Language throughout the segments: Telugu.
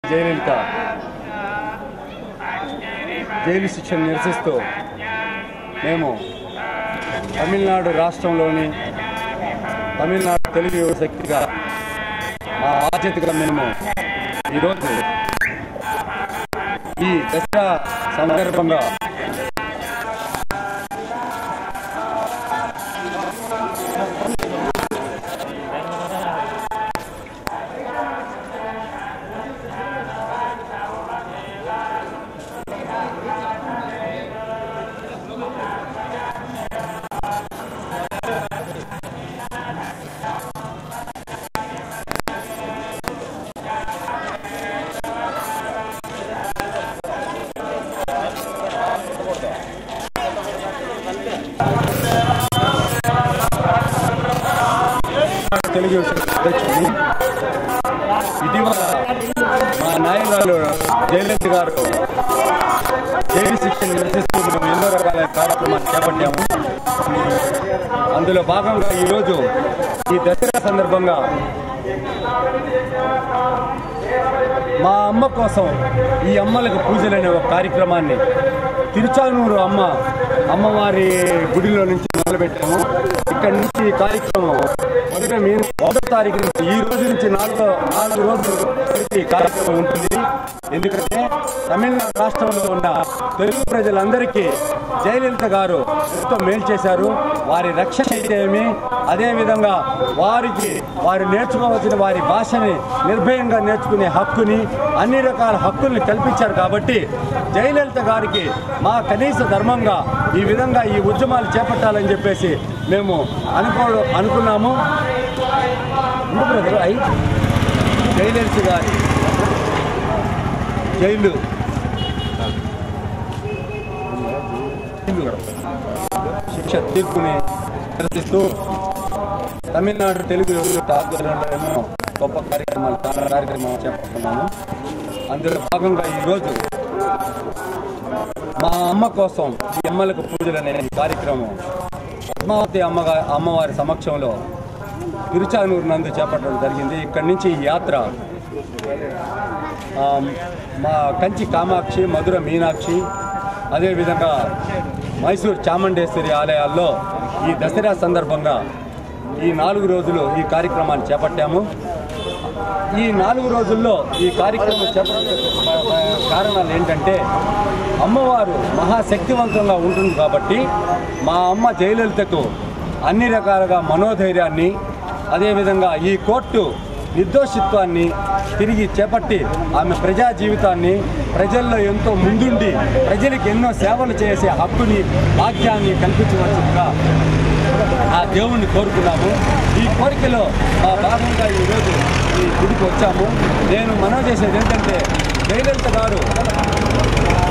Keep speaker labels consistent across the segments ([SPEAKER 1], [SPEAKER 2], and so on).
[SPEAKER 1] జయలలిత జైలు శిక్షను నిరసిస్తూ మేము తమిళనాడు రాష్ట్రంలోని తమిళనాడు తెలుగు యువ శక్తిగా మా బాధ్యతగా మేము ఈరోజు ఈ దసరా సందర్భంగా తెలుగు అధ్యక్షుడు ఇటీవల మా నాయకురాలు జయలలిత గారు జైలు శిక్షను నిరసిస్తూ మేము ఎన్నో రకాల కార్యక్రమాలు చేపట్టాము. అందులో భాగంగా ఈరోజు ఈ దసరా సందర్భంగా మా అమ్మ కోసం ఈ అమ్మలకు పూజలు అనే ఒక కార్యక్రమాన్ని తిరుచానూరు అమ్మవారి గుడిలో నుంచి మొదలుపెట్టాము. ఇక్కడి నుంచి ఈ కార్యక్రమం 1వ తారీఖు నుంచి ఈ రోజు నుంచి 4 రోజులు ఈ కార్యక్రమం ఉంటుంది. ఎందుకంటే తమిళనాడు రాష్ట్రంలో ఉన్న తెలుగు ప్రజలందరికీ జయలలిత గారు ఎంతో మేలు చేశారు. వారి రక్షణ ఏమి, అదేవిధంగా వారు నేర్చుకోవాల్సిన వారి భాషని నిర్భయంగా నేర్చుకునే హక్కుని, అన్ని రకాల హక్కుల్ని కల్పించారు. కాబట్టి జయలలిత గారికి మా కనీస ధర్మంగా ఈ విధంగా ఈ ఉద్యమాలు చేపట్టాలని చెప్పేసి మేము అనుకున్నాము. జయలలిత గారి జైలు శిక్ష తీర్పుని నిరసిస్తూ తమిళనాడు తెలుగు ఆధ్వర్యంలో గొప్ప కార్యక్రమాలు చేపడుతున్నాము. అందులో భాగంగా ఈరోజు మా అమ్మ కోసం ఈ అమ్మలకు పూజలు అనే కార్యక్రమం పద్మావతి అమ్మవారి సమక్షంలో తిరుచానూరు నందు చేపట్టడం జరిగింది. ఇక్కడి నుంచి ఈ యాత్ర మా కంచి కామాక్షి, మధుర మీనాక్షి, అదేవిధంగా మైసూర్ చాముండేశ్వరి ఆలయాల్లో ఈ దసరా సందర్భంగా ఈ 4 రోజులు ఈ కార్యక్రమాన్ని చేపట్టాము. ఈ 4 రోజుల్లో ఈ కార్యక్రమం చేపట్టడానికి కారణాలు ఏంటంటే అమ్మవారు మహాశక్తివంతంగా ఉంటుంది కాబట్టి మా అమ్మ జయలలితకు అన్ని రకాలుగా మనోధైర్యాన్ని, అదేవిధంగా ఈ కోర్టు నిర్దోషిత్వాన్ని తిరిగి చేపట్టి ఆమె ప్రజా జీవితాన్ని ప్రజల్లో ఎంతో ముందుండి ప్రజలకు ఎన్నో సేవలు చేసే హక్కుని, భాగ్యాన్ని కల్పించవలసిందిగా ఆ దేవుణ్ణి కోరుకున్నాము. ఈ కోరికలో మా భాగంగా ఈరోజు ఈ గుడికి వచ్చాము. నేను మనవి చేసేది ఏంటంటే జయలలిత గారు,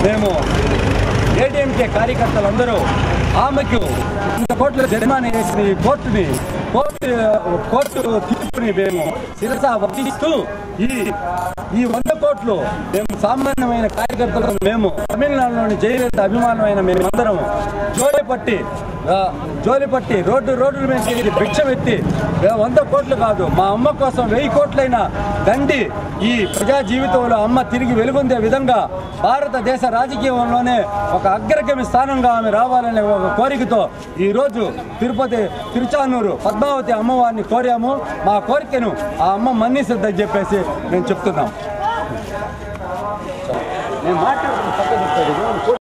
[SPEAKER 1] మేము ఏడీఎంకే కార్యకర్తలందరూ ఆమెకు 100 కోట్ల జరిమానా వేసిన ఈ కోర్టు తీర్పుని మేము శిరసా వహిస్తూ ఈ 100 కోట్లు మేము సామాన్యమైన కార్యకర్తలు, మేము తమిళనాడులోని జయలలిత అభిమానమైన మేమందరం జోలిపట్టి రోడ్డుల మీద భిక్షమెత్తి 100 కోట్లు కాదు, మా అమ్మ కోసం 1000 కోట్లైనా దండి ఈ ప్రజా జీవితంలో అమ్మ తిరిగి వెలుగొందే విధంగా భారతదేశ రాజకీయంలోనే ఒక అగ్రగమ్య స్థానంగా ఆమె రావాలనే ఒక కోరికతో ఈరోజు తిరుచానూరు పద్మావతి అమ్మవారిని కోరాము. మా కోరికను ఆ అమ్మ మన్నిస్తుందని చెప్పేసి మేము చెప్తున్నాం.